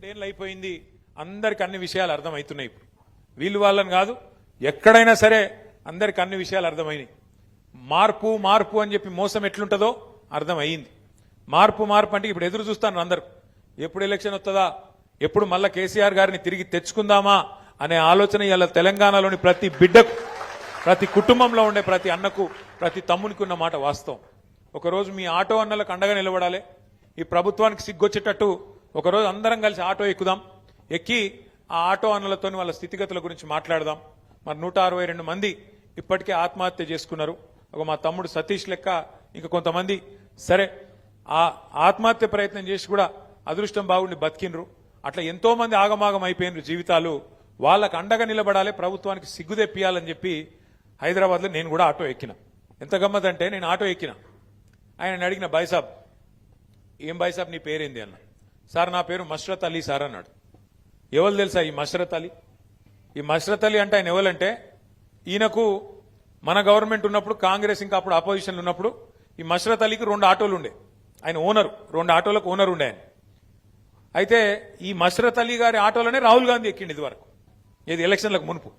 2 ఏళ్ళు అయిపోయింది, అందరికి అన్ని విషయాలు అర్థమవుతున్నాయి. ఇప్పుడు వీళ్ళు వాళ్ళని కాదు, ఎక్కడైనా సరే అందరికి అన్ని విషయాలు అర్థమైనాయి. మార్పు మార్పు అని చెప్పి మోసం ఎట్లుంటుందో అర్థమయ్యింది. మార్పు మార్పు అంటే ఇప్పుడు ఎదురు చూస్తాను అందరు, ఎప్పుడు ఎలక్షన్ వస్తుందా, ఎప్పుడు మళ్ళా కేసీఆర్ గారిని తిరిగి తెచ్చుకుందామా అనే ఆలోచన ఇలా తెలంగాణలోని ప్రతి బిడ్డకు, ప్రతి కుటుంబంలో ఉండే ప్రతి అన్నకు, ప్రతి తమ్మునికి ఉన్న మాట వాస్తవం. ఒకరోజు మీ ఆటో అన్నలకు అండగా నిలబడాలి. ఈ ప్రభుత్వానికి సిగ్గొచ్చేటట్టు ఒకరోజు అందరం కలిసి ఆటో ఎక్కుదాం, ఎక్కి ఆ ఆటో అన్నలతో వాళ్ళ స్థితిగతుల గురించి మాట్లాడదాం. మరి 162 మంది ఇప్పటికే ఆత్మహత్య చేసుకున్నారు. ఒక మా తమ్ముడు సతీష్ లెక్క ఇంకా కొంతమంది సరే ఆ ఆత్మహత్య ప్రయత్నం చేసి కూడా అదృష్టం బాగుండి బతికినరు. అట్లా ఎంతో మంది ఆగమాగం అయిపోయినరు జీవితాలు. వాళ్ళకు అండగా నిలబడాలి, ప్రభుత్వానికి సిగ్గు తెప్పియాలని చెప్పి హైదరాబాద్లో నేను కూడా ఆటో ఎక్కిన. ఎంత గమ్మత్ అంటే నేను ఆటో ఎక్కిన, ఆయన అడిగిన, బైసాబ్ ఏం బైసాబ్ నీ పేరేంది అన్న. సార్ నా పేరు మష్రత్ అలీ సార్ అన్నాడు. ఎవరు తెలుసా ఈ మష్రత్ అలీ? ఈ మష్రత్ అలీ అంటే ఆయన ఎవరంటే, ఈయనకు మన గవర్నమెంట్ ఉన్నప్పుడు, కాంగ్రెస్ ఇంకా అప్పుడు అపోజిషన్ ఉన్నప్పుడు ఈ మష్రత్ అలీకి 2 ఆటోలు ఉండే. ఆయన ఓనరు, 2 ఆటోలకు ఓనర్ ఉండే ఆయన. అయితే ఈ మష్రత్ అలీ గారి ఆటోలోనే రాహుల్ గాంధీ ఎక్కిండు ఇదివరకు, ఏది ఎలక్షన్లకు మునుపు.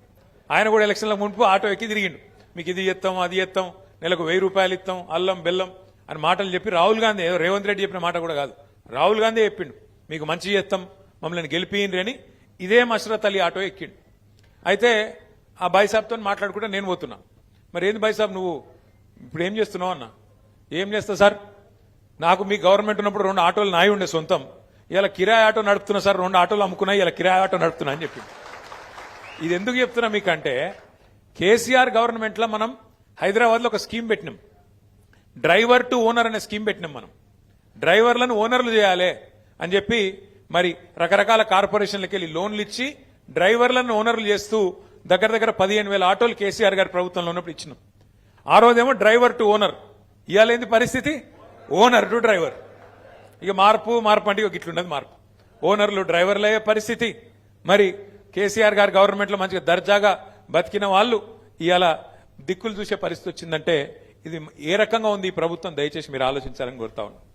ఆయన కూడా ఎలక్షన్లకు మునుపు ఆటో ఎక్కి తిరిగిండు. మీకు ఇది ఇస్తాం, అది ఇస్తాం, నెలకు 1000 రూపాయలు ఇస్తాం, అల్లం బెల్లం అని మాటలు చెప్పి రాహుల్ గాంధీ, ఏదో రేవంత్ రెడ్డి చెప్పిన మాట కూడా కాదు, రాహుల్ గాంధీ చెప్పిండు మీకు మంచి చేస్తాం, మమ్మల్ని గెలిపియండి అని. ఇదే మష్రత్ అలీ ఆటో ఎక్కిండు. అయితే ఆ బైసాబ్తో మాట్లాడుకుంటే నేను పోతున్నా. మరి ఏంది బైసాబ్ నువ్వు ఇప్పుడు ఏం చేస్తున్నావు అన్న. ఏం చేస్తా సార్, నాకు మీ గవర్నమెంట్ ఉన్నప్పుడు 2 ఆటోలు నాయి ఉండే సొంతం, ఇలా కిరాయి ఆటో నడుపుతున్నా సార్, 2 ఆటోలు అమ్ముకున్నాయి, ఇలా కిరాయి ఆటో నడుపుతున్నా అని చెప్పింది. ఇది ఎందుకు చెప్తున్నా మీకంటే, కేసీఆర్ గవర్నమెంట్లో మనం హైదరాబాద్లో ఒక స్కీమ్ పెట్టినాం, డ్రైవర్ టు ఓనర్ అనే స్కీమ్ పెట్టినాం. మనం డ్రైవర్లను ఓనర్లు చేయాలి అని చెప్పి మరి రకరకాల కార్పొరేషన్లకు వెళ్ళి లోన్లు ఇచ్చి డ్రైవర్లను ఓనర్లు చేస్తూ దగ్గర దగ్గర 15,000 ఆటోలు కేసీఆర్ గారి ప్రభుత్వంలో ఉన్నప్పుడు ఇచ్చినాం. ఆ రోజేమో డ్రైవర్ టు ఓనర్, ఇవాళ ఏంది పరిస్థితి, ఓనర్ టు డ్రైవర్. ఇక మార్పు మార్పు అంటే ఇట్లున్నది మార్పు. ఓనర్లు డ్రైవర్లు అయ్యే పరిస్థితి. మరి కేసీఆర్ గారి గవర్నమెంట్లో మంచిగా దర్జాగా బతికిన వాళ్ళు ఇవాళ దిక్కులు చూసే పరిస్థితి వచ్చిందంటే ఇది ఏ రకంగా ఉంది ఈ ప్రభుత్వం, దయచేసి మీరు ఆలోచించాలని కోరుతా ఉన్నాను.